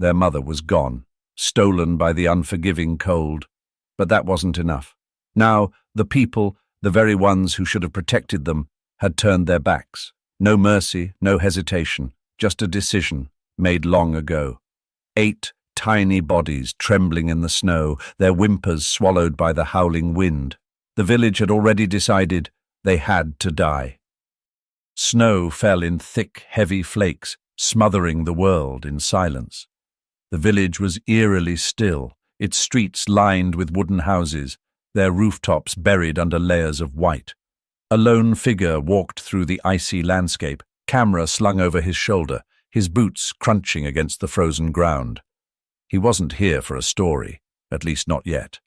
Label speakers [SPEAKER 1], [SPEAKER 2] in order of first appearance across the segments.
[SPEAKER 1] Their mother was gone, stolen by the unforgiving cold. But that wasn't enough. Now, the people, the very ones who should have protected them, had turned their backs. No mercy, no hesitation, just a decision made long ago. 8 tiny bodies trembling in the snow, their whimpers swallowed by the howling wind. The village had already decided they had to die. Snow fell in thick, heavy flakes, smothering the world in silence. The village was eerily still, its streets lined with wooden houses, their rooftops buried under layers of white. A lone figure walked through the icy landscape, camera slung over his shoulder, his boots crunching against the frozen ground. He wasn't here for a story, at least not yet.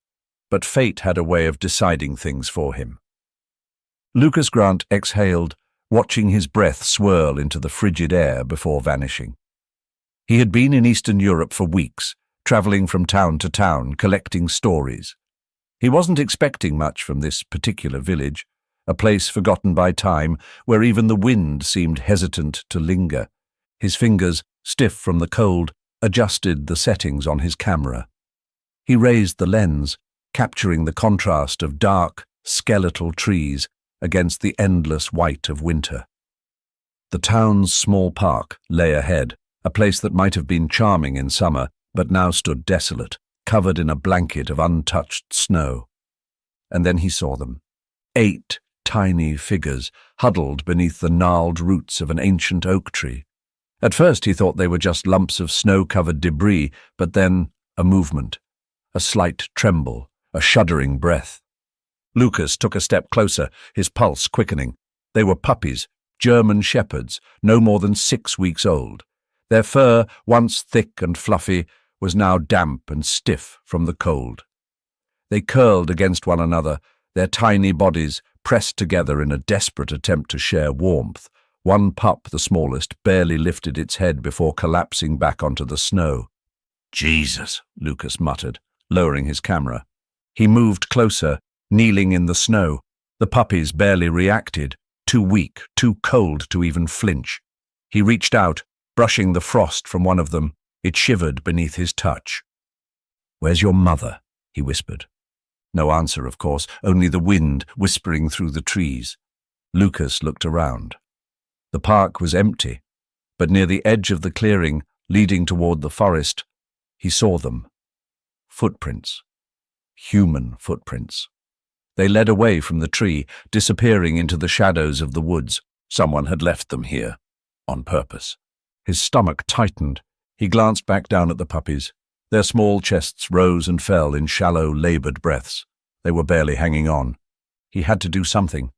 [SPEAKER 1] But fate had a way of deciding things for him. Lucas Grant exhaled, watching his breath swirl into the frigid air before vanishing. He had been in Eastern Europe for weeks, traveling from town to town, collecting stories. He wasn't expecting much from this particular village, a place forgotten by time, where even the wind seemed hesitant to linger. His fingers, stiff from the cold, adjusted the settings on his camera. He raised the lens, capturing the contrast of dark, skeletal trees against the endless white of winter. The town's small park lay ahead, a place that might have been charming in summer, but now stood desolate, covered in a blanket of untouched snow. And then he saw them. 8 tiny figures, huddled beneath the gnarled roots of an ancient oak tree. At first he thought they were just lumps of snow-covered debris, but then a movement, a slight tremble, a shuddering breath. Lucas took a step closer, his pulse quickening. They were puppies, German shepherds, no more than 6 weeks old. Their fur, once thick and fluffy, was now damp and stiff from the cold. They curled against one another, their tiny bodies pressed together in a desperate attempt to share warmth. One pup, the smallest, barely lifted its head before collapsing back onto the snow. "Jesus," Lucas muttered, lowering his camera. He moved closer, kneeling in the snow. The puppies barely reacted, too weak, too cold to even flinch. He reached out, brushing the frost from one of them. It shivered beneath his touch. "Where's your mother?" he whispered. No answer, of course, only the wind whispering through the trees. Lucas looked around. The park was empty, but near the edge of the clearing, leading toward the forest, he saw them. Footprints. Human footprints. They led away from the tree, disappearing into the shadows of the woods. Someone had left them here, on purpose. His stomach tightened. He glanced back down at the puppies. Their small chests rose and fell in shallow, labored breaths. They were barely hanging on. He had to do something.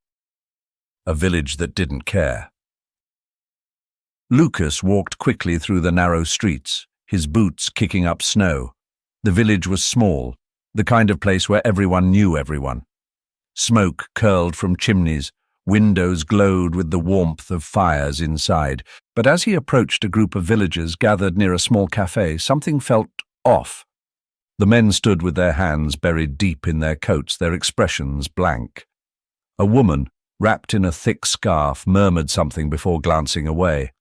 [SPEAKER 1] A village that didn't care. Lucas walked quickly through the narrow streets, his boots kicking up snow. The village was small, the kind of place where everyone knew everyone. Smoke curled from chimneys, windows glowed with the warmth of fires inside. But as he approached a group of villagers gathered near a small cafe, something felt off. The men stood with their hands buried deep in their coats, their expressions blank. A woman, wrapped in a thick scarf, murmured something before glancing away.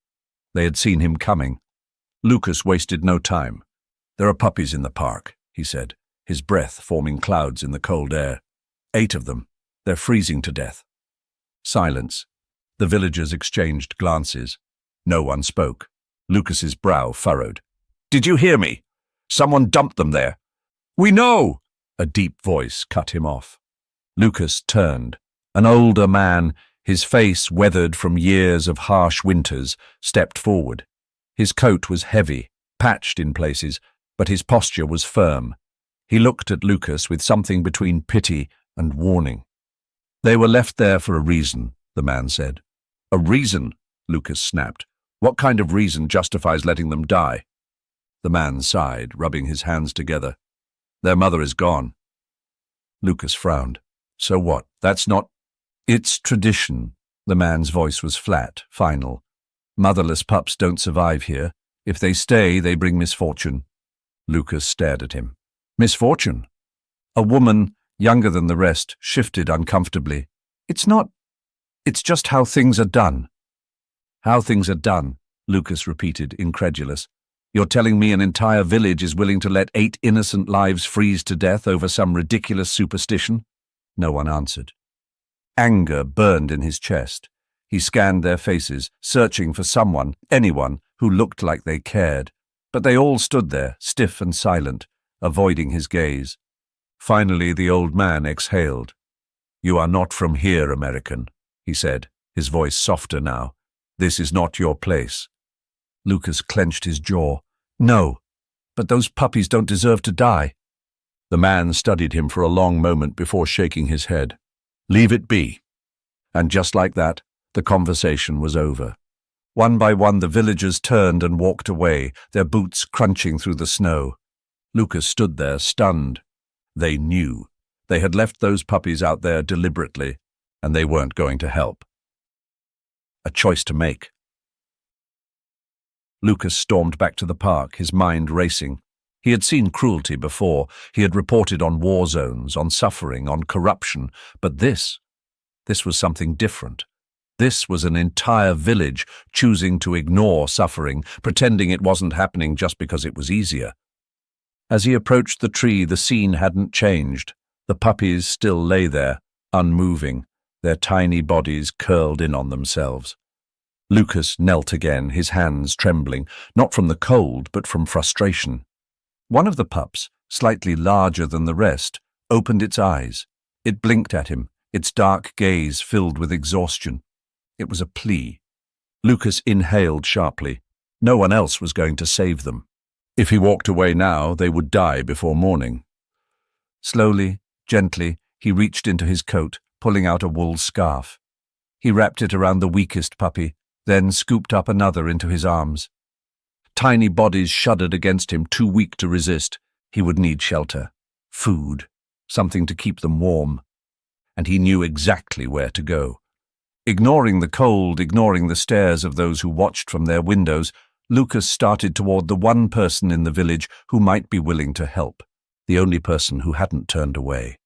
[SPEAKER 1] They had seen him coming. Lucas wasted no time. "There are puppies in the park," he said, his breath forming clouds in the cold air. 8 of them. They're freezing to death. Silence. The villagers exchanged glances. No one spoke. Lucas's brow furrowed. "Did you hear me? Someone dumped them there." "We know!" A deep voice cut him off. Lucas turned. An older man, his face weathered from years of harsh winters, stepped forward. His coat was heavy, patched in places, but his posture was firm. He looked at Lucas with something between pity and warning. "They were left there for a reason," the man said. "A reason?" Lucas snapped. "What kind of reason justifies letting them die?" The man sighed, rubbing his hands together. "Their mother is gone." Lucas frowned. "So what? That's not—" "It's tradition." The man's voice was flat, final. "Motherless pups don't survive here. If they stay, they bring misfortune." Lucas stared at him. "Misfortune?" A woman, younger than the rest, shifted uncomfortably. It's just how things are done." "How things are done," Lucas repeated, incredulous. You're telling me an entire village is willing to let 8 innocent lives freeze to death over some ridiculous superstition? No one answered. Anger burned in his chest. He scanned their faces, searching for someone, anyone, who looked like they cared. But they all stood there, stiff and silent, avoiding his gaze. Finally, the old man exhaled. "You are not from here, American," he said, his voice softer now. "This is not your place." Lucas clenched his jaw. "No, but those puppies don't deserve to die." The man studied him for a long moment before shaking his head. "Leave it be." And just like that, the conversation was over. One by one the villagers turned and walked away, their boots crunching through the snow. Lucas stood there, stunned. They knew. They had left those puppies out there deliberately, and they weren't going to help. A choice to make. Lucas stormed back to the park, his mind racing. He had seen cruelty before. He had reported on war zones, on suffering, on corruption. But this was something different. This was an entire village choosing to ignore suffering, pretending it wasn't happening just because it was easier. As he approached the tree, the scene hadn't changed. The puppies still lay there, unmoving, their tiny bodies curled in on themselves. Lucas knelt again, his hands trembling, not from the cold, but from frustration. One of the pups, slightly larger than the rest, opened its eyes. It blinked at him, its dark gaze filled with exhaustion. It was a plea. Lucas inhaled sharply. No one else was going to save them. If he walked away now, they would die before morning. Slowly, gently, he reached into his coat, pulling out a wool scarf. He wrapped it around the weakest puppy, then scooped up another into his arms. Tiny bodies shuddered against him, too weak to resist. He would need shelter, food, something to keep them warm. And he knew exactly where to go. Ignoring the cold, ignoring the stares of those who watched from their windows, Lucas started toward the one person in the village who might be willing to help, the only person who hadn't turned away.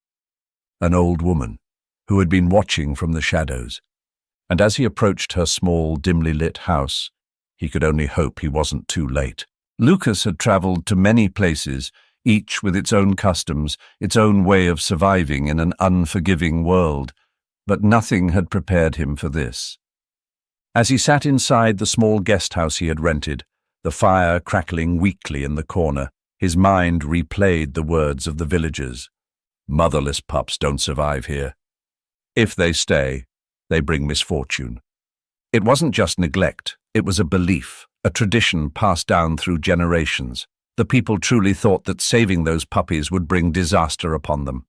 [SPEAKER 1] An old woman, who had been watching from the shadows. And as he approached her small, dimly lit house, he could only hope he wasn't too late. Lucas had traveled to many places, each with its own customs, its own way of surviving in an unforgiving world, but nothing had prepared him for this. As he sat inside the small guest house he had rented, the fire crackling weakly in the corner, his mind replayed the words of the villagers. Motherless pups don't survive here. If they stay, they bring misfortune. It wasn't just neglect, it was a belief, a tradition passed down through generations. The people truly thought that saving those puppies would bring disaster upon them.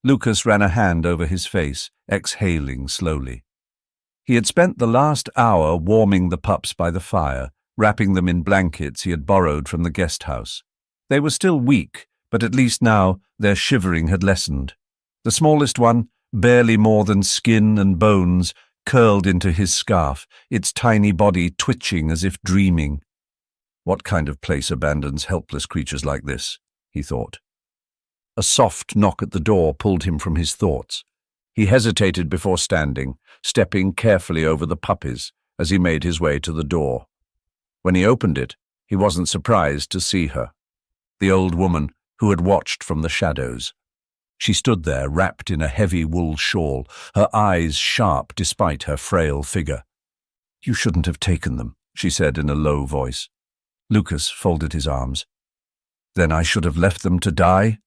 [SPEAKER 1] Lucas ran a hand over his face, exhaling slowly. He had spent the last hour warming the pups by the fire, wrapping them in blankets he had borrowed from the guest house. They were still weak, but at least now their shivering had lessened. The smallest one, barely more than skin and bones, curled into his scarf, its tiny body twitching as if dreaming. What kind of place abandons helpless creatures like this? He thought. A soft knock at the door pulled him from his thoughts. He hesitated before standing, stepping carefully over the puppies as he made his way to the door. When he opened it, he wasn't surprised to see her, the old woman who had watched from the shadows. She stood there, wrapped in a heavy wool shawl, her eyes sharp despite her frail figure. "You shouldn't have taken them," she said in a low voice. Lucas folded his arms. "Then I should have left them to die?"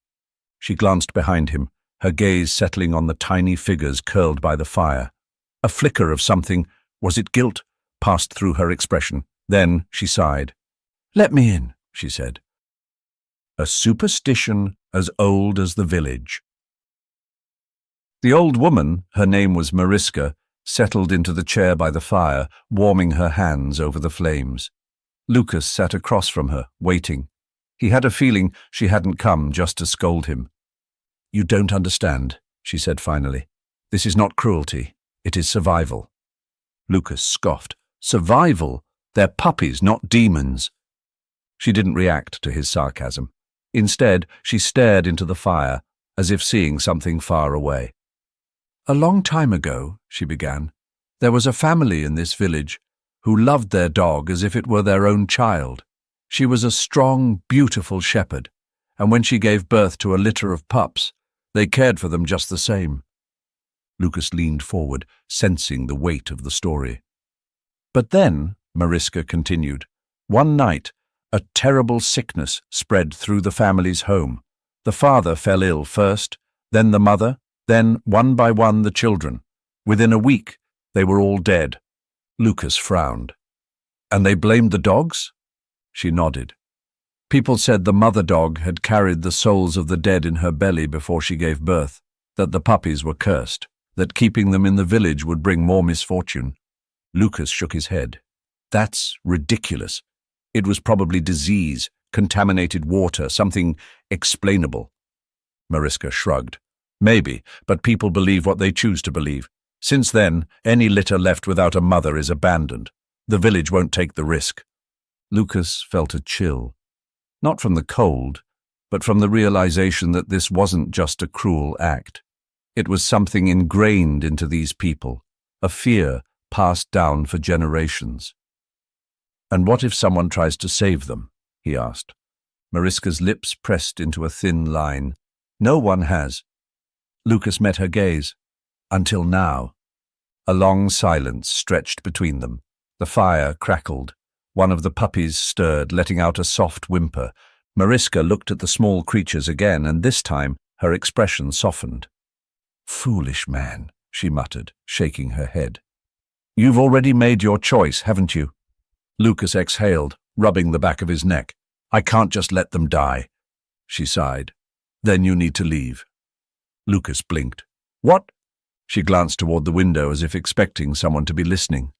[SPEAKER 1] She glanced behind him, her gaze settling on the tiny figures curled by the fire. A flicker of something, was it guilt, passed through her expression. Then she sighed. "Let me in," she said. A superstition as old as the village. The old woman, her name was Mariska, settled into the chair by the fire, warming her hands over the flames. Lucas sat across from her, waiting. He had a feeling she hadn't come just to scold him. "You don't understand," she said finally. "This is not cruelty. It is survival." Lucas scoffed. "Survival? They're puppies, not demons." She didn't react to his sarcasm. Instead, she stared into the fire, as if seeing something far away. "A long time ago," she began, "there was a family in this village who loved their dog as if it were their own child. She was a strong, beautiful shepherd, and when she gave birth to a litter of pups, they cared for them just the same. Lucas leaned forward, sensing the weight of the story. But then, Mariska continued, one night, a terrible sickness spread through the family's home. The father fell ill first, then the mother, then, one by one, the children. Within a week, they were all dead. Lucas frowned. And they blamed the dogs? She nodded. People said the mother dog had carried the souls of the dead in her belly before she gave birth, that the puppies were cursed, that keeping them in the village would bring more misfortune. Lucas shook his head. That's ridiculous. It was probably disease, contaminated water, something explainable. Mariska shrugged. Maybe, but people believe what they choose to believe. Since then, any litter left without a mother is abandoned. The village won't take the risk. Lucas felt a chill. Not from the cold, but from the realization that this wasn't just a cruel act. It was something ingrained into these people, a fear passed down for generations. And what if someone tries to save them? He asked. Mariska's lips pressed into a thin line. No one has. Lucas met her gaze. Until now. A long silence stretched between them. The fire crackled. One of the puppies stirred, letting out a soft whimper. Mariska looked at the small creatures again, and this time her expression softened. Foolish man, she muttered, shaking her head. You've already made your choice, haven't you? Lucas exhaled, rubbing the back of his neck. I can't just let them die. She sighed. Then you need to leave. Lucas blinked. What? She glanced toward the window as if expecting someone to be listening.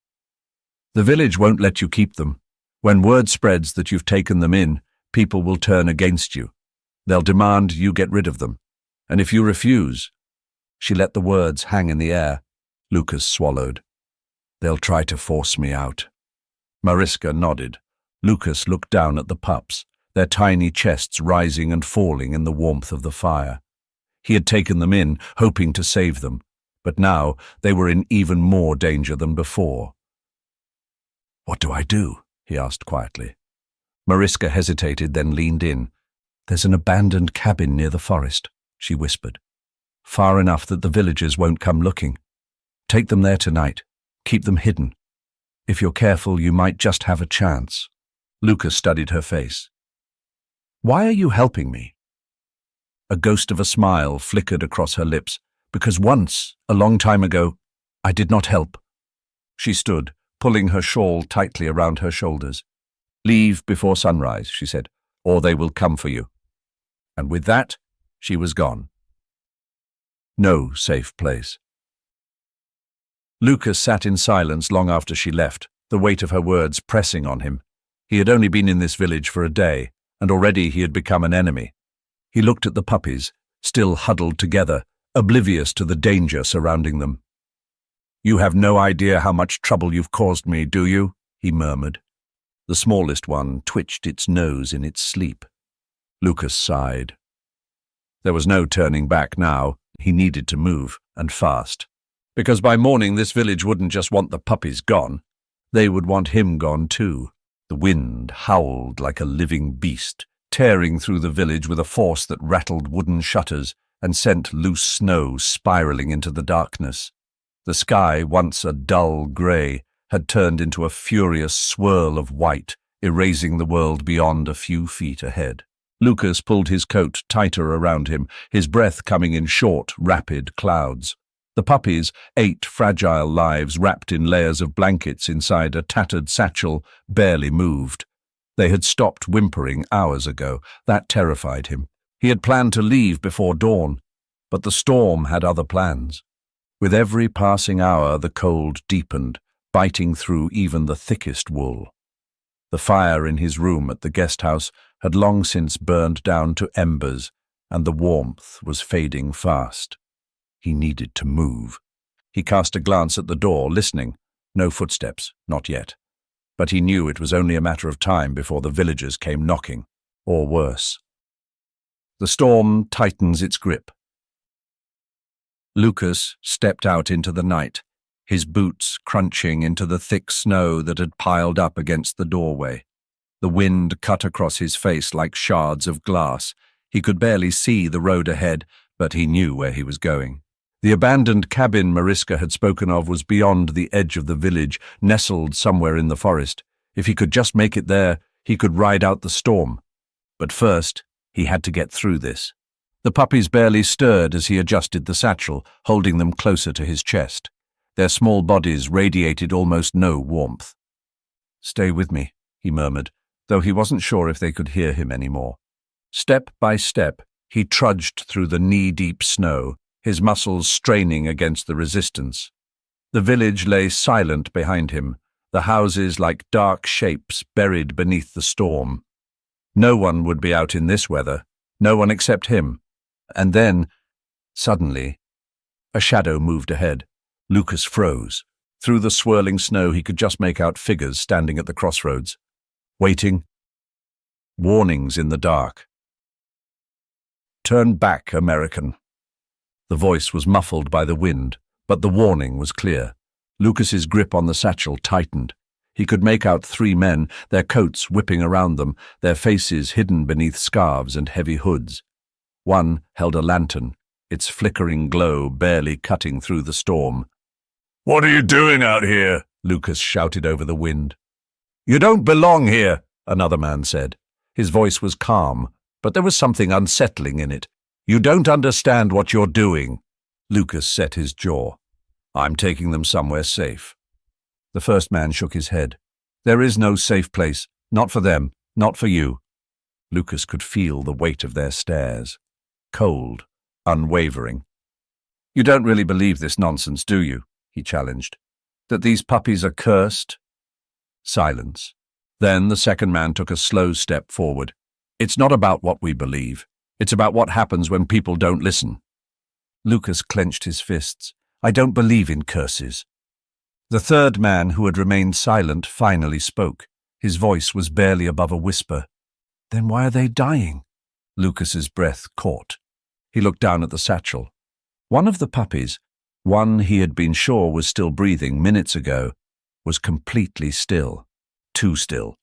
[SPEAKER 1] The village won't let you keep them. When word spreads that you've taken them in, people will turn against you. They'll demand you get rid of them. And if you refuse... She let the words hang in the air. Lucas swallowed. They'll try to force me out. Mariska nodded. Lucas looked down at the pups, their tiny chests rising and falling in the warmth of the fire. He had taken them in, hoping to save them, but now they were in even more danger than before. What do I do? He asked quietly. Mariska hesitated, then leaned in. There's an abandoned cabin near the forest, she whispered. Far enough that the villagers won't come looking. Take them there tonight. Keep them hidden. If you're careful, you might just have a chance. Lucas studied her face. Why are you helping me? A ghost of a smile flickered across her lips. Because once, a long time ago, I did not help. She stood, pulling her shawl tightly around her shoulders. Leave before sunrise, she said, or they will come for you. And with that, she was gone. No safe place. Lucas sat in silence long after she left, the weight of her words pressing on him. He had only been in this village for a day, and already he had become an enemy. He looked at the puppies, still huddled together, oblivious to the danger surrounding them. You have no idea how much trouble you've caused me, do you? He murmured. The smallest one twitched its nose in its sleep. Lucas sighed. There was no turning back now. He needed to move, and fast. Because by morning this village wouldn't just want the puppies gone. They would want him gone too. The wind howled like a living beast, tearing through the village with a force that rattled wooden shutters and sent loose snow spiraling into the darkness. The sky, once a dull grey, had turned into a furious swirl of white, erasing the world beyond a few feet ahead. Lucas pulled his coat tighter around him, his breath coming in short, rapid clouds. The puppies, 8 fragile lives wrapped in layers of blankets inside a tattered satchel, barely moved. They had stopped whimpering hours ago. That terrified him. He had planned to leave before dawn, but the storm had other plans. With every passing hour, the cold deepened, biting through even the thickest wool. The fire in his room at the guest house had long since burned down to embers, and the warmth was fading fast. He needed to move. He cast a glance at the door, listening. No footsteps, not yet. But he knew it was only a matter of time before the villagers came knocking, or worse. The storm tightens its grip. Lucas stepped out into the night, his boots crunching into the thick snow that had piled up against the doorway. The wind cut across his face like shards of glass. He could barely see the road ahead, but he knew where he was going. The abandoned cabin Mariska had spoken of was beyond the edge of the village, nestled somewhere in the forest. If he could just make it there, he could ride out the storm. But first, he had to get through this. The puppies barely stirred as he adjusted the satchel, holding them closer to his chest. Their small bodies radiated almost no warmth. "Stay with me," he murmured, though he wasn't sure if they could hear him anymore. Step by step, he trudged through the knee-deep snow, his muscles straining against the resistance. The village lay silent behind him, the houses like dark shapes buried beneath the storm. No one would be out in this weather, no one except him. And then, suddenly, a shadow moved ahead. Lucas froze. Through the swirling snow he could just make out figures standing at the crossroads. Waiting. Warnings in the dark. "Turn back, American." The voice was muffled by the wind, but the warning was clear. Lucas's grip on the satchel tightened. He could make out 3 men, their coats whipping around them, their faces hidden beneath scarves and heavy hoods. One held a lantern, its flickering glow barely cutting through the storm. "What are you doing out here?" Lucas shouted over the wind. "You don't belong here," another man said. His voice was calm, but there was something unsettling in it. "You don't understand what you're doing." Lucas set his jaw. "I'm taking them somewhere safe." The first man shook his head. "There is no safe place. Not for them. Not for you." Lucas could feel the weight of their stares. Cold, unwavering. "You don't really believe this nonsense, do you?" he challenged. "That these puppies are cursed?" Silence. Then the second man took a slow step forward. "It's not about what we believe. It's about what happens when people don't listen." Lucas clenched his fists. "I don't believe in curses." The third man, who had remained silent, finally spoke. His voice was barely above a whisper. "Then why are they dying?" Lucas's breath caught. He looked down at the satchel. One of the puppies, one he had been sure was still breathing minutes ago, was completely still. Too still.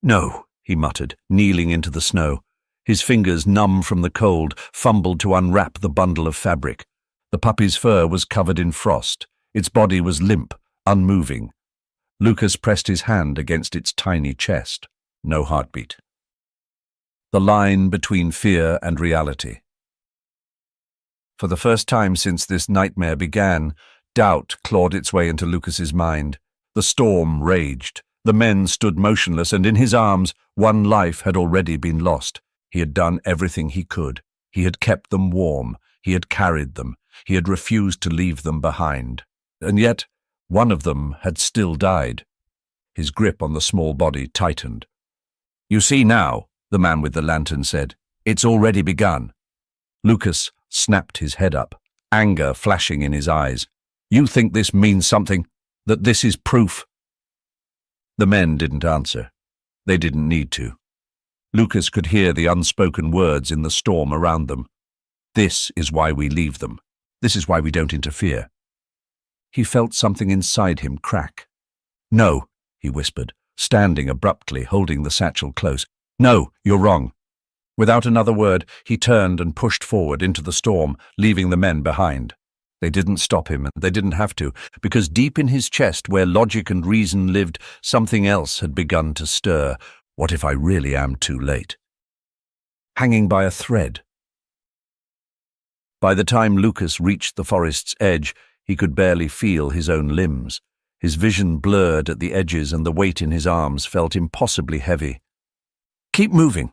[SPEAKER 1] "No," he muttered, kneeling into the snow. His fingers, numb from the cold, fumbled to unwrap the bundle of fabric. The puppy's fur was covered in frost. Its body was limp, unmoving. Lucas pressed his hand against its tiny chest. No heartbeat. The line between fear and reality. For the first time since this nightmare began, doubt clawed its way into Lucas's mind. The storm raged. The men stood motionless, and in his arms, one life had already been lost. He had done everything he could. He had kept them warm. He had carried them. He had refused to leave them behind. And yet, one of them had still died. His grip on the small body tightened. "You see now," the man with the lantern said. "It's already begun." Lucas snapped his head up, anger flashing in his eyes. "You think this means something? That this is proof?" The men didn't answer. They didn't need to. Lucas could hear the unspoken words in the storm around them. "This is why we leave them. This is why we don't interfere." He felt something inside him crack. "No," he whispered, standing abruptly, holding the satchel close. "No, you're wrong." Without another word, he turned and pushed forward into the storm, leaving the men behind. They didn't stop him, and they didn't have to, because deep in his chest, where logic and reason lived, something else had begun to stir. What if I really am too late? Hanging by a thread. By the time Lucas reached the forest's edge, he could barely feel his own limbs. His vision blurred at the edges, and the weight in his arms felt impossibly heavy. "Keep moving."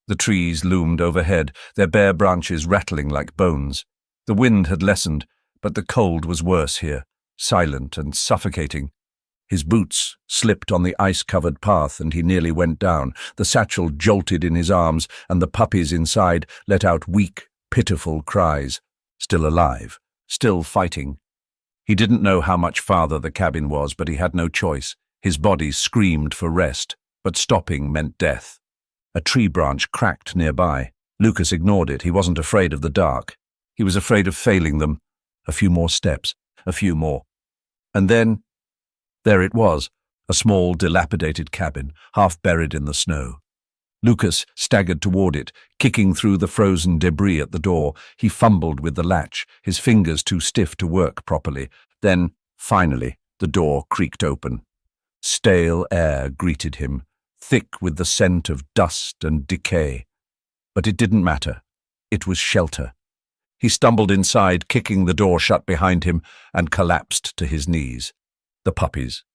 [SPEAKER 1] The trees loomed overhead, their bare branches rattling like bones. The wind had lessened, but the cold was worse here, silent and suffocating. His boots slipped on the ice-covered path, and he nearly went down. The satchel jolted in his arms, and the puppies inside let out weak, pitiful cries. Still alive, still fighting. He didn't know how much farther the cabin was, but he had no choice. His body screamed for rest, but stopping meant death. A tree branch cracked nearby. Lucas ignored it. He wasn't afraid of the dark. He was afraid of failing them. A few more steps, a few more. And then, there it was, a small, dilapidated cabin, half buried in the snow. Lucas staggered toward it, kicking through the frozen debris at the door. He fumbled with the latch, his fingers too stiff to work properly. Then, finally, the door creaked open. Stale air greeted him, thick with the scent of dust and decay. But it didn't matter. It was shelter. He stumbled inside, kicking the door shut behind him, and collapsed to his knees. The puppies.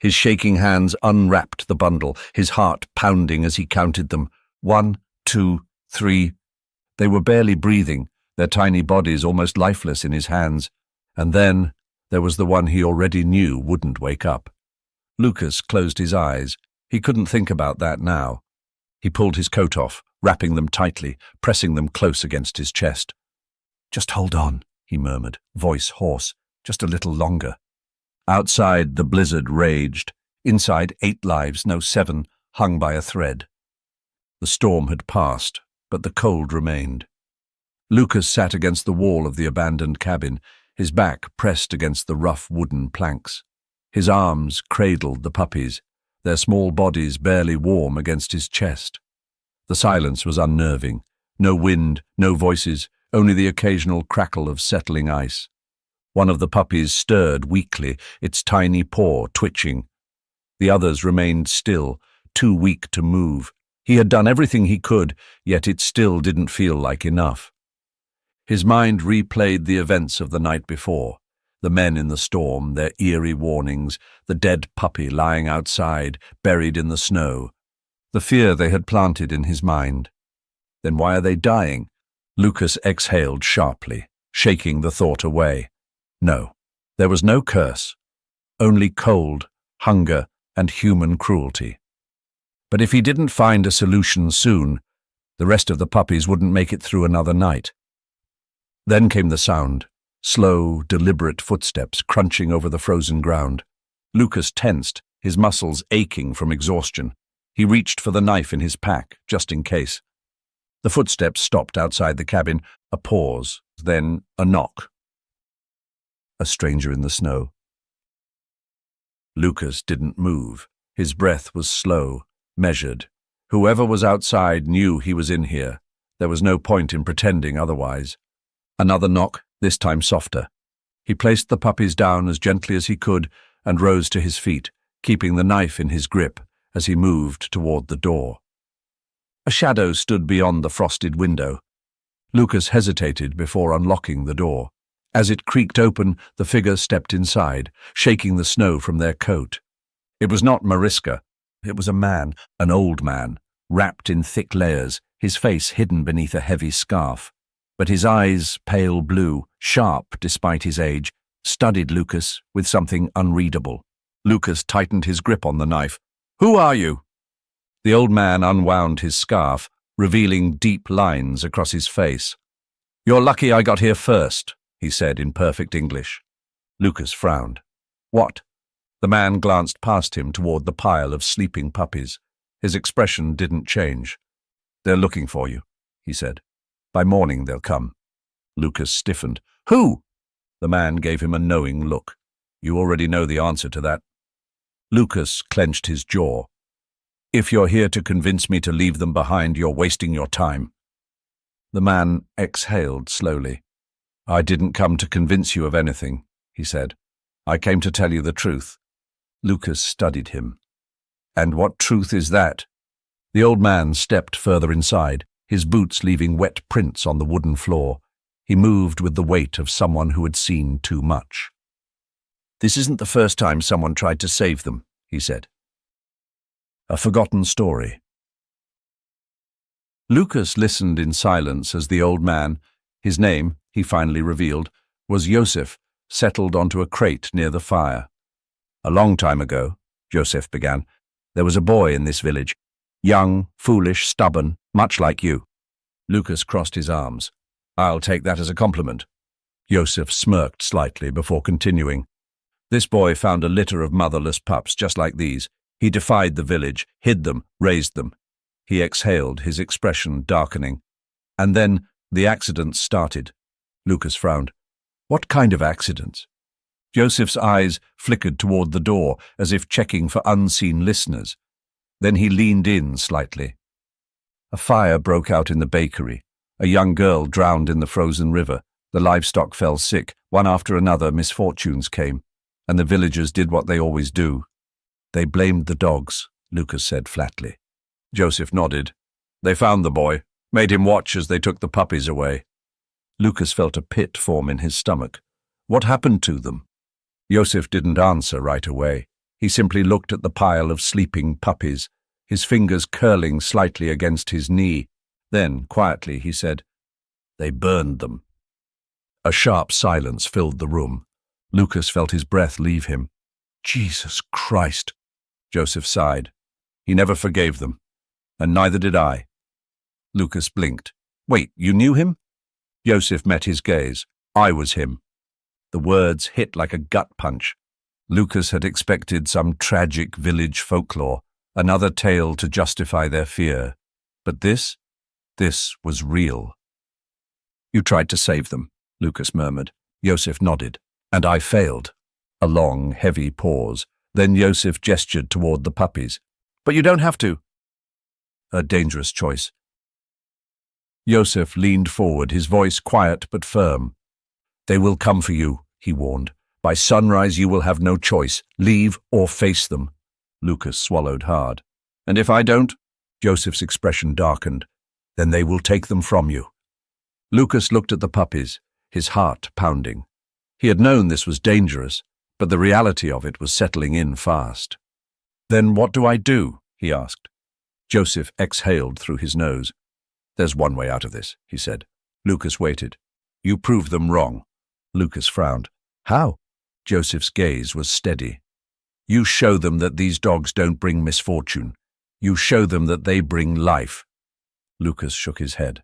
[SPEAKER 1] His shaking hands unwrapped the bundle, his heart pounding as he counted them. 1, 2, 3. They were barely breathing, their tiny bodies almost lifeless in his hands. And then there was the one he already knew wouldn't wake up. Lucas closed his eyes. He couldn't think about that now. He pulled his coat off, wrapping them tightly, pressing them close against his chest. "Just hold on," he murmured, voice hoarse. "Just a little longer." Outside, the blizzard raged. Inside, 8 lives, no 7, hung by a thread. The storm had passed, but the cold remained. Lucas sat against the wall of the abandoned cabin, his back pressed against the rough wooden planks. His arms cradled the puppies, their small bodies barely warm against his chest. The silence was unnerving. No wind, no voices, only the occasional crackle of settling ice. One of the puppies stirred weakly, its tiny paw twitching. The others remained still, too weak to move. He had done everything he could, yet it still didn't feel like enough. His mind replayed the events of the night before. The men in the storm, their eerie warnings, the dead puppy lying outside, buried in the snow. The fear they had planted in his mind. Then why are they dying? Lucas exhaled sharply, shaking the thought away. No, there was no curse, only cold, hunger, and human cruelty. But if he didn't find a solution soon, the rest of the puppies wouldn't make it through another night. Then came the sound, slow, deliberate footsteps crunching over the frozen ground. Lucas tensed, his muscles aching from exhaustion. He reached for the knife in his pack, just in case. The footsteps stopped outside the cabin, a pause, then a knock. A stranger in the snow. Lucas didn't move. His breath was slow, measured. Whoever was outside knew he was in here. There was no point in pretending otherwise. Another knock, this time softer. He placed the puppies down as gently as he could and rose to his feet, keeping the knife in his grip as he moved toward the door. A shadow stood beyond the frosted window. Lucas hesitated before unlocking the door. As it creaked open, the figure stepped inside, shaking the snow from their coat. It was not Mariska. It was a man, an old man, wrapped in thick layers, his face hidden beneath a heavy scarf. But his eyes, pale blue, sharp despite his age, studied Lucas with something unreadable. Lucas tightened his grip on the knife. "Who are you?" The old man unwound his scarf, revealing deep lines across his face. "You're lucky I got here first," he said in perfect English. Lucas frowned. "What?" The man glanced past him toward the pile of sleeping puppies. His expression didn't change. "They're looking for you," he said. "By morning they'll come." Lucas stiffened. "Who?" The man gave him a knowing look. "You already know the answer to that." Lucas clenched his jaw. "If you're here to convince me to leave them behind, you're wasting your time." The man exhaled slowly. "I didn't come to convince you of anything," he said. "I came to tell you the truth." Lucas studied him. "And what truth is that?" The old man stepped further inside, his boots leaving wet prints on the wooden floor. He moved with the weight of someone who had seen too much. "This isn't the first time someone tried to save them," he said. "A forgotten story." Lucas listened in silence as the old man, his name, he finally revealed, was Joseph, settled onto a crate near the fire. "A long time ago," Joseph began, "there was a boy in this village. Young, foolish, stubborn, much like you." Lucas crossed his arms. "I'll take that as a compliment." Joseph smirked slightly before continuing. "This boy found a litter of motherless pups just like these. He defied the village, hid them, raised them." He exhaled, his expression darkening. "And then the accidents started." Lucas frowned. "What kind of accidents?" Joseph's eyes flickered toward the door, as if checking for unseen listeners. Then he leaned in slightly. A fire broke out in the bakery. A young girl drowned in the frozen river. The livestock fell sick. One after another, misfortunes came, and the villagers did what they always do. They blamed the dogs, Lucas said flatly. Joseph nodded. They found the boy, made him watch as they took the puppies away. Lucas felt a pit form in his stomach. What happened to them? Joseph didn't answer right away. He simply looked at the pile of sleeping puppies, his fingers curling slightly against his knee. Then, quietly, he said, "They burned them." A sharp silence filled the room. Lucas felt his breath leave him. "Jesus Christ," Joseph sighed. "He never forgave them, and neither did I." Lucas blinked. "Wait, you knew him?" Joseph met his gaze. "I was him." The words hit like a gut punch. Lucas had expected some tragic village folklore, another tale to justify their fear. But this was real. "You tried to save them," Lucas murmured. Joseph nodded. "And I failed." A long, heavy pause. Then Joseph gestured toward the puppies. "But you don't have to." A dangerous choice. Joseph leaned forward, his voice quiet but firm. "They will come for you," he warned. "By sunrise you will have no choice. Leave or face them." Lucas swallowed hard. "And if I don't?" Joseph's expression darkened. "Then they will take them from you." Lucas looked at the puppies, his heart pounding. He had known this was dangerous, but the reality of it was settling in fast. "Then what do I do?" he asked. Joseph exhaled through his nose. "There's one way out of this," he said. Lucas waited. "You prove them wrong." Lucas frowned. "How?" Joseph's gaze was steady. "You show them that these dogs don't bring misfortune. You show them that they bring life." Lucas shook his head.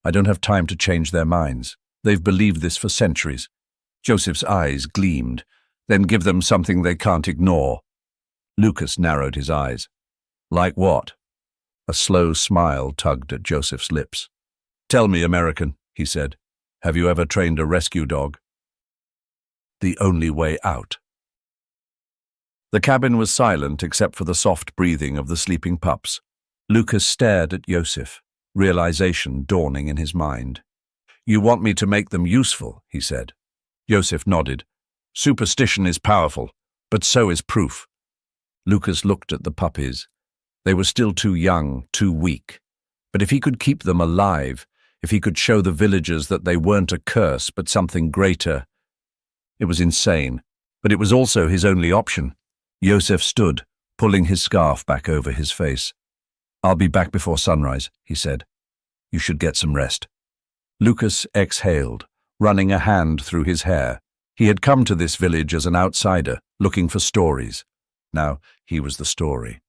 [SPEAKER 1] "I don't have time to change their minds. They've believed this for centuries." Joseph's eyes gleamed. "Then give them something they can't ignore." Lucas narrowed his eyes. "Like what?" A slow smile tugged at Joseph's lips. "Tell me, American," he said. "Have you ever trained a rescue dog?" The only way out. The cabin was silent except for the soft breathing of the sleeping pups. Lucas stared at Joseph, realization dawning in his mind. "You want me to make them useful," he said. Joseph nodded. "Superstition is powerful, but so is proof." Lucas looked at the puppies. They were still too young, too weak. But if he could keep them alive, if he could show the villagers that they weren't a curse but something greater. It was insane, but it was also his only option. Joseph stood, pulling his scarf back over his face. "I'll be back before sunrise," he said. "You should get some rest." Lucas exhaled, running a hand through his hair. He had come to this village as an outsider, looking for stories. Now he was the story.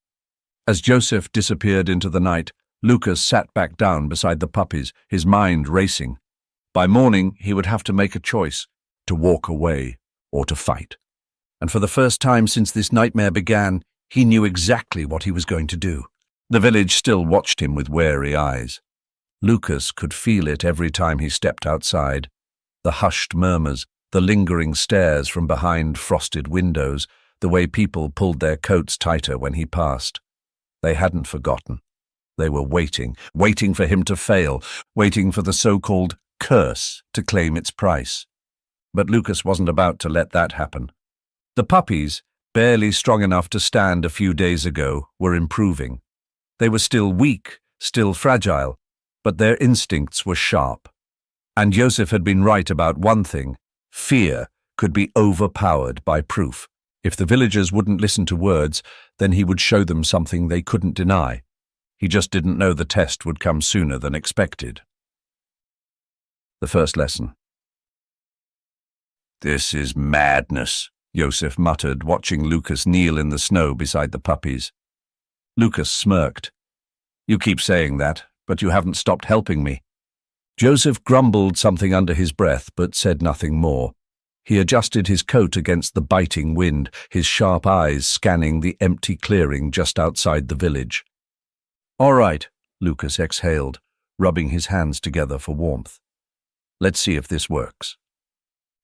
[SPEAKER 1] As Joseph disappeared into the night, Lucas sat back down beside the puppies, his mind racing. By morning, he would have to make a choice, to walk away or to fight. And for the first time since this nightmare began, he knew exactly what he was going to do. The village still watched him with wary eyes. Lucas could feel it every time he stepped outside. The hushed murmurs, the lingering stares from behind frosted windows, the way people pulled their coats tighter when he passed. They hadn't forgotten. They were waiting for him to fail, waiting for the so-called curse to claim its price. But Lucas wasn't about to let that happen. The puppies, barely strong enough to stand a few days ago, were improving. They were still weak, still fragile, but their instincts were sharp. And Joseph had been right about one thing: fear could be overpowered by proof. If the villagers wouldn't listen to words, then he would show them something they couldn't deny. He just didn't know the test would come sooner than expected. The first lesson. "This is madness," Joseph muttered, watching Lucas kneel in the snow beside the puppies. Lucas smirked. "You keep saying that, but you haven't stopped helping me." Joseph grumbled something under his breath, but said nothing more. He adjusted his coat against the biting wind, his sharp eyes scanning the empty clearing just outside the village. "All right," Lucas exhaled, rubbing his hands together for warmth. "Let's see if this works."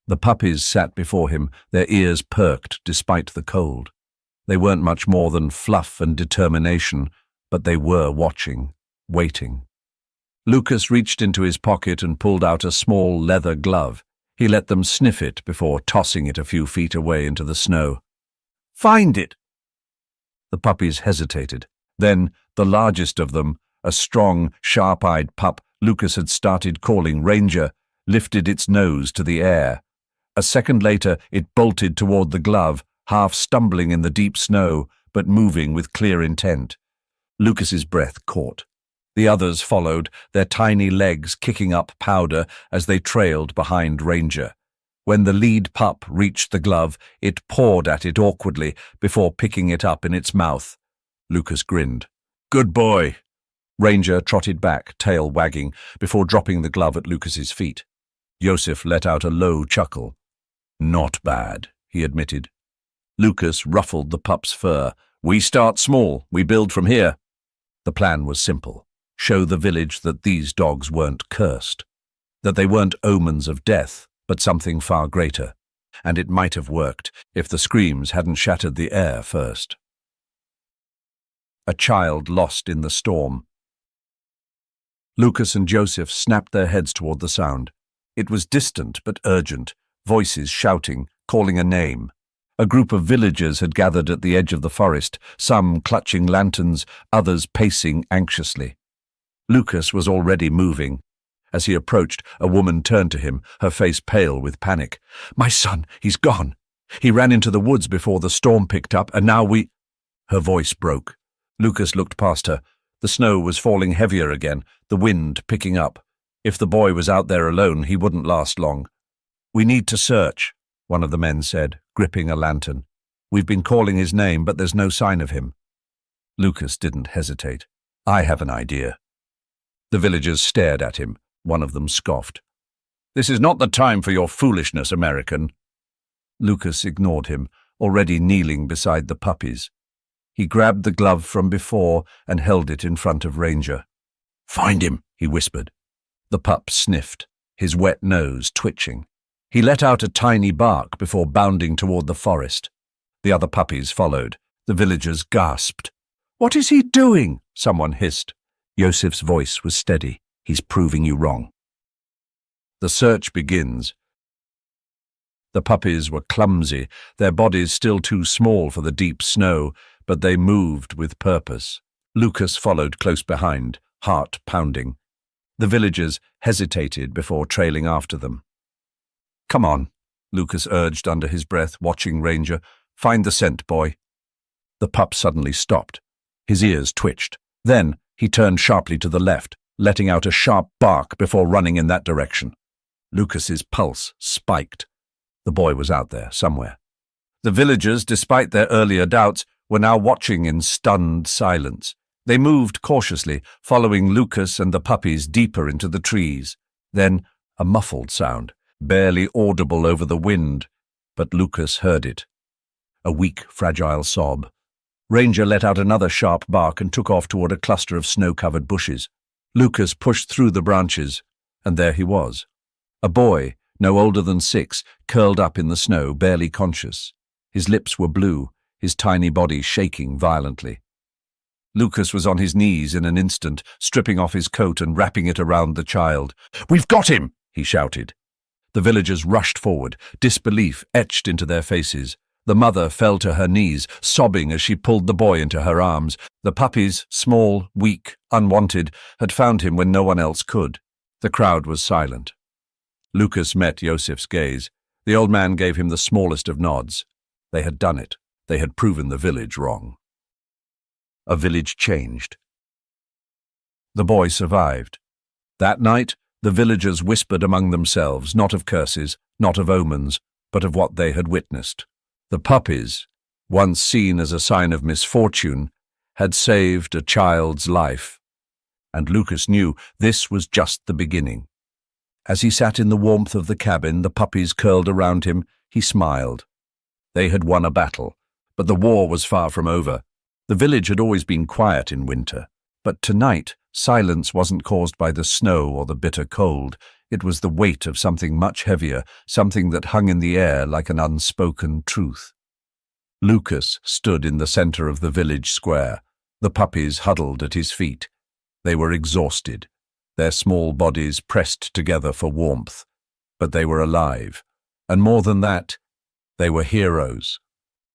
[SPEAKER 1] The puppies sat before him, their ears perked despite the cold. They weren't much more than fluff and determination, but they were watching, waiting. Lucas reached into his pocket and pulled out a small leather glove. He let them sniff it before tossing it a few feet away into the snow. "Find it!" The puppies hesitated. Then, the largest of them, a strong, sharp-eyed pup Lucas had started calling Ranger, lifted its nose to the air. A second later, it bolted toward the glove, half stumbling in the deep snow, but moving with clear intent. Lucas's breath caught. The others followed, their tiny legs kicking up powder as they trailed behind Ranger. When the lead pup reached the glove, it pawed at it awkwardly before picking it up in its mouth. Lucas grinned. "Good boy." Ranger trotted back, tail wagging, before dropping the glove at Lucas's feet. Joseph let out a low chuckle. "Not bad," he admitted. Lucas ruffled the pup's fur. "We start small, we build from here." The plan was simple. Show the village that these dogs weren't cursed, that they weren't omens of death, but something far greater. And it might have worked if the screams hadn't shattered the air first. A child lost in the storm. Lucas and Joseph snapped their heads toward the sound. It was distant but urgent, voices shouting, calling a name. A group of villagers had gathered at the edge of the forest, some clutching lanterns, others pacing anxiously. Lucas was already moving. As he approached, a woman turned to him, her face pale with panic. "My son, he's gone. He ran into the woods before the storm picked up, and now we—" Her voice broke. Lucas looked past her. The snow was falling heavier again, the wind picking up. If the boy was out there alone, he wouldn't last long. "We need to search," one of the men said, gripping a lantern. "We've been calling his name, but there's no sign of him." Lucas didn't hesitate. "I have an idea." The villagers stared at him. One of them scoffed. "This is not the time for your foolishness, American." Lucas ignored him, already kneeling beside the puppies. He grabbed the glove from before and held it in front of Ranger. "Find him," he whispered. The pup sniffed, his wet nose twitching. He let out a tiny bark before bounding toward the forest. The other puppies followed. The villagers gasped. "What is he doing?" someone hissed. Joseph's voice was steady. "He's proving you wrong." The search begins. The puppies were clumsy, their bodies still too small for the deep snow, but they moved with purpose. Lucas followed close behind, heart pounding. The villagers hesitated before trailing after them. "Come on," Lucas urged under his breath, watching Ranger. "Find the scent, boy." The pup suddenly stopped. His ears twitched. Then he turned sharply to the left, letting out a sharp bark before running in that direction. Lucas's pulse spiked. The boy was out there, somewhere. The villagers, despite their earlier doubts, were now watching in stunned silence. They moved cautiously, following Lucas and the puppies deeper into the trees. Then a muffled sound, barely audible over the wind, but Lucas heard it. A weak, fragile sob. Ranger let out another sharp bark and took off toward a cluster of snow-covered bushes. Lucas pushed through the branches, and there he was. A boy, no older than 6, curled up in the snow, barely conscious. His lips were blue, his tiny body shaking violently. Lucas was on his knees in an instant, stripping off his coat and wrapping it around the child. "We've got him!" he shouted. The villagers rushed forward, disbelief etched into their faces. The mother fell to her knees, sobbing as she pulled the boy into her arms. The puppies, small, weak, unwanted, had found him when no one else could. The crowd was silent. Lucas met Joseph's gaze. The old man gave him the smallest of nods. They had done it. They had proven the village wrong. A village changed. The boy survived. That night, the villagers whispered among themselves, not of curses, not of omens, but of what they had witnessed. The puppies, once seen as a sign of misfortune, had saved a child's life. And Lucas knew this was just the beginning. As he sat in the warmth of the cabin, the puppies curled around him, he smiled. They had won a battle, but the war was far from over. The village had always been quiet in winter, but tonight silence wasn't caused by the snow or the bitter cold. It was the weight of something much heavier, something that hung in the air like an unspoken truth. Lucas stood in the center of the village square, the puppies huddled at his feet. They were exhausted, their small bodies pressed together for warmth. But they were alive, and more than that, they were heroes.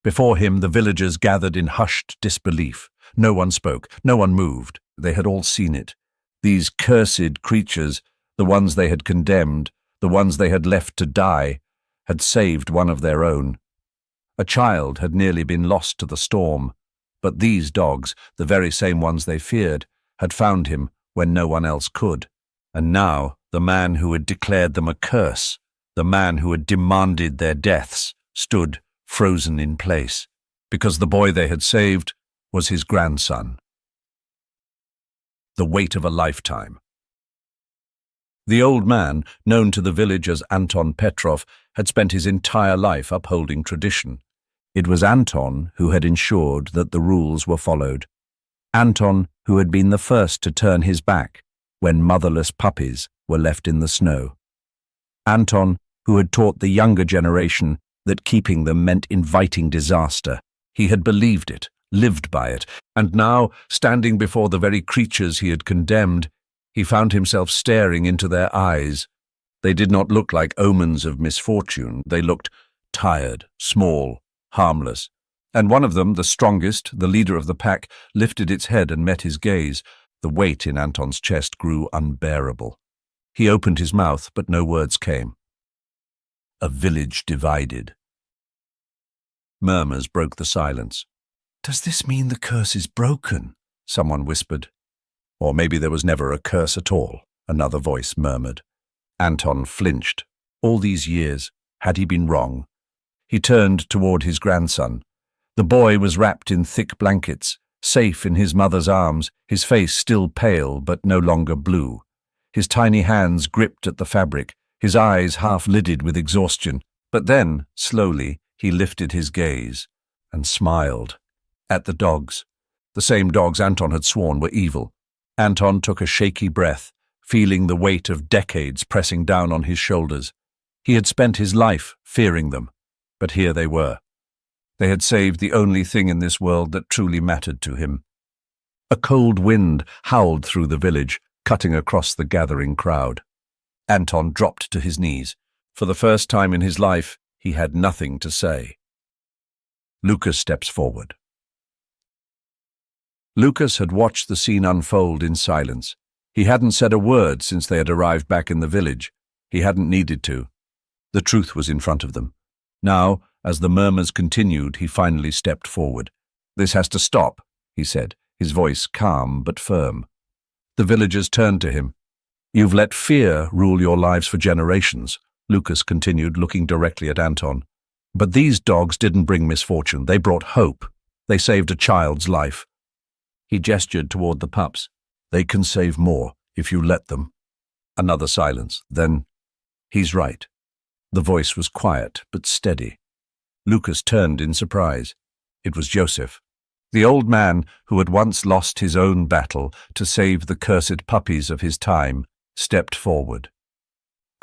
[SPEAKER 1] Before him, the villagers gathered in hushed disbelief. No one spoke, no one moved. They had all seen it. These cursed creatures, the ones they had condemned, the ones they had left to die, had saved one of their own. A child had nearly been lost to the storm, but these dogs, the very same ones they feared, had found him when no one else could. And now, the man who had declared them a curse, the man who had demanded their deaths, stood frozen in place, because the boy they had saved was his grandson. The weight of a lifetime. The old man, known to the village as Anton Petrov, had spent his entire life upholding tradition. It was Anton who had ensured that the rules were followed. Anton who had been the first to turn his back when motherless puppies were left in the snow. Anton who had taught the younger generation that keeping them meant inviting disaster. He had believed it, lived by it, and now, standing before the very creatures he had condemned, he found himself staring into their eyes. They did not look like omens of misfortune. They looked tired, small, harmless. And one of them, the strongest, the leader of the pack, lifted its head and met his gaze. The weight in Anton's chest grew unbearable. He opened his mouth, but no words came. A village divided. Murmurs broke the silence. "Does this mean the curse is broken?" someone whispered. "Or maybe there was never a curse at all," another voice murmured. Anton flinched. All these years, had he been wrong? He turned toward his grandson. The boy was wrapped in thick blankets, safe in his mother's arms, his face still pale but no longer blue. His tiny hands gripped at the fabric, his eyes half-lidded with exhaustion. But then, slowly, he lifted his gaze and smiled at the dogs, the same dogs Anton had sworn were evil. Anton took a shaky breath, feeling the weight of decades pressing down on his shoulders. He had spent his life fearing them, but here they were. They had saved the only thing in this world that truly mattered to him. A cold wind howled through the village, cutting across the gathering crowd. Anton dropped to his knees. For the first time in his life, he had nothing to say. Lucas steps forward. Lucas had watched the scene unfold in silence. He hadn't said a word since they had arrived back in the village. He hadn't needed to. The truth was in front of them. Now, as the murmurs continued, he finally stepped forward. "This has to stop," he said, his voice calm but firm. The villagers turned to him. "You've let fear rule your lives for generations," Lucas continued, looking directly at Anton. "But these dogs didn't bring misfortune. They brought hope. They saved a child's life." He gestured toward the pups. "They can save more if you let them." Another silence. Then, "He's right." The voice was quiet but steady. Lucas turned in surprise. It was Joseph. The old man who had once lost his own battle to save the cursed puppies of his time stepped forward.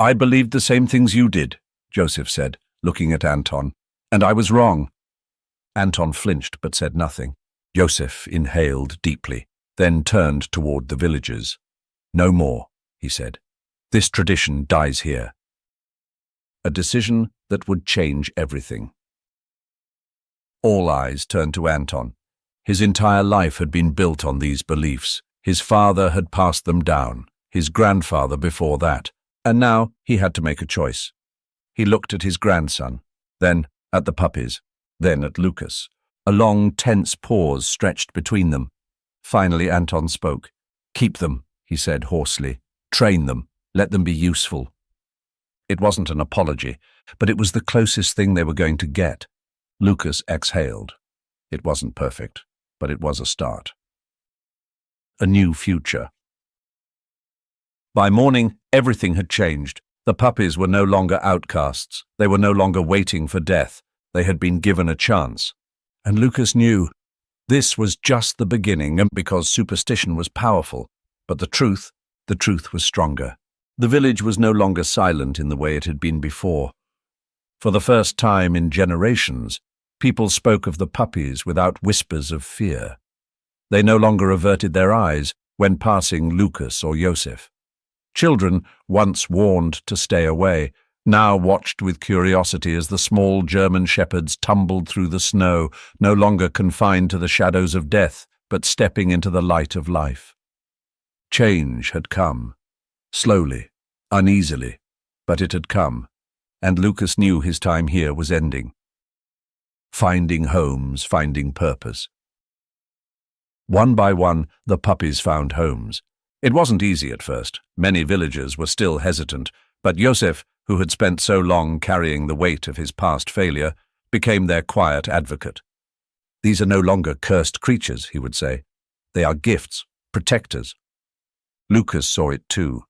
[SPEAKER 1] "I believed the same things you did," Joseph said, looking at Anton, "and I was wrong." Anton flinched but said nothing. Joseph inhaled deeply, then turned toward the villagers. "No more," he said. "This tradition dies here." A decision that would change everything. All eyes turned to Anton. His entire life had been built on these beliefs. His father had passed them down, his grandfather before that, and now he had to make a choice. He looked at his grandson, then at the puppies, then at Lucas. A long, tense pause stretched between them. Finally, Anton spoke. "Keep them," he said hoarsely. "Train them. Let them be useful." It wasn't an apology, but it was the closest thing they were going to get. Lucas exhaled. It wasn't perfect, but it was a start. A new future. By morning, everything had changed. The puppies were no longer outcasts. They were no longer waiting for death. They had been given a chance. And Lucas knew this was just the beginning, and because superstition was powerful, but the truth was stronger. The village was no longer silent in the way it had been before. For the first time in generations, people spoke of the puppies without whispers of fear. They no longer averted their eyes when passing Lucas or Joseph. Children, once warned to stay away, now watched with curiosity as the small German shepherds tumbled through the snow, no longer confined to the shadows of death, but stepping into the light of life. Change had come. Slowly, uneasily, but it had come, and Lucas knew his time here was ending. Finding homes, finding purpose. One by one, the puppies found homes. It wasn't easy at first. Many villagers were still hesitant, but Joseph, who had spent so long carrying the weight of his past failure, became their quiet advocate. These are no longer cursed creatures, he would say. They are gifts, protectors. Lucas saw it too.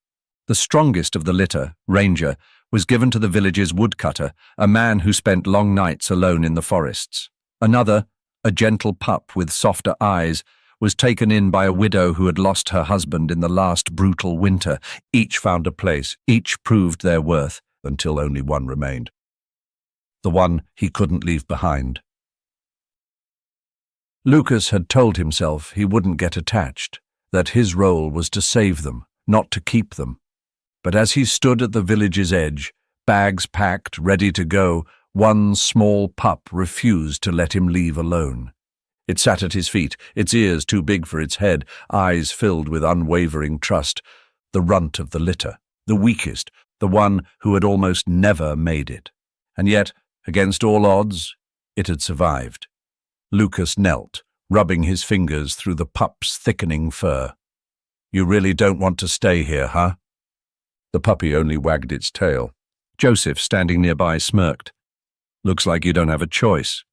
[SPEAKER 1] The strongest of the litter, Ranger, was given to the village's woodcutter, a man who spent long nights alone in the forests. Another, a gentle pup with softer eyes, was taken in by a widow who had lost her husband in the last brutal winter. Each found a place, each proved their worth, until only one remained. The one he couldn't leave behind. Lucas had told himself he wouldn't get attached, that his role was to save them, not to keep them. But as he stood at the village's edge, bags packed, ready to go, one small pup refused to let him leave alone. It sat at his feet, its ears too big for its head, eyes filled with unwavering trust, the runt of the litter, the weakest, the one who had almost never made it. And yet, against all odds, it had survived. Lucas knelt, rubbing his fingers through the pup's thickening fur. "You really don't want to stay here, huh?" The puppy only wagged its tail. Joseph, standing nearby, smirked. "Looks like you don't have a choice."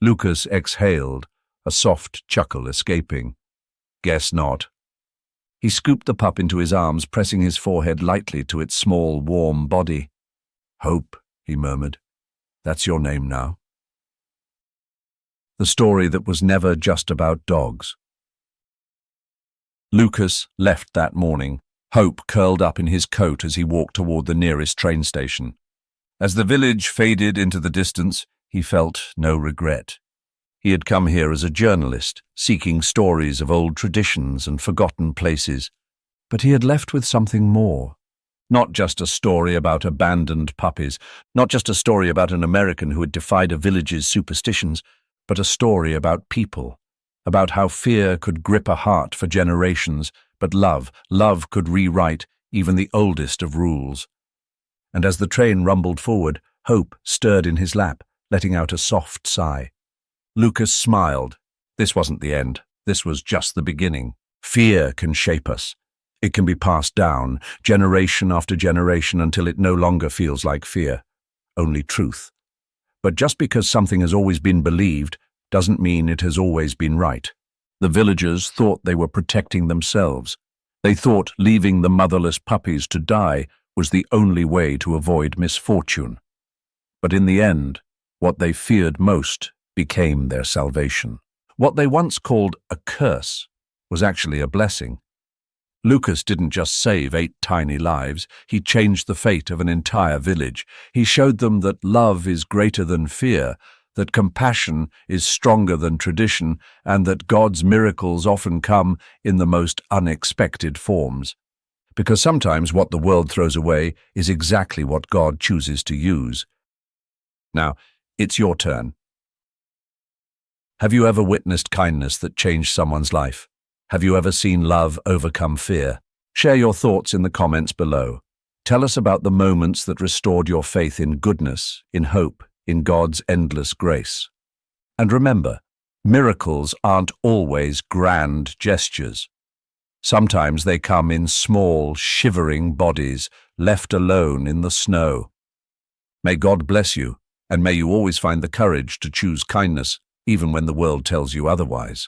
[SPEAKER 1] Lucas exhaled, a soft chuckle escaping. "Guess not." He scooped the pup into his arms, pressing his forehead lightly to its small, warm body. "Hope," he murmured. "That's your name now." The story that was never just about dogs. Lucas left that morning, Hope curled up in his coat as he walked toward the nearest train station. As the village faded into the distance, he felt no regret. He had come here as a journalist, seeking stories of old traditions and forgotten places. But he had left with something more. Not just a story about abandoned puppies, not just a story about an American who had defied a village's superstitions, but a story about people, about how fear could grip a heart for generations, but love could rewrite even the oldest of rules. And as the train rumbled forward, hope stirred in his lap, letting out a soft sigh. Lucas smiled. This wasn't the end. This was just the beginning. Fear can shape us. It can be passed down, generation after generation, until it no longer feels like fear, only truth. But just because something has always been believed doesn't mean it has always been right. The villagers thought they were protecting themselves. They thought leaving the motherless puppies to die was the only way to avoid misfortune. But in the end, what they feared most became their salvation. What they once called a curse was actually a blessing. Lucas didn't just save 8 tiny lives, he changed the fate of an entire village. He showed them that love is greater than fear, that compassion is stronger than tradition, and that God's miracles often come in the most unexpected forms. Because sometimes what the world throws away is exactly what God chooses to use. Now, it's your turn. Have you ever witnessed kindness that changed someone's life? Have you ever seen love overcome fear? Share your thoughts in the comments below. Tell us about the moments that restored your faith in goodness, in hope, in God's endless grace. And remember, miracles aren't always grand gestures. Sometimes they come in small, shivering bodies, left alone in the snow. May God bless you, and may you always find the courage to choose kindness, even when the world tells you otherwise.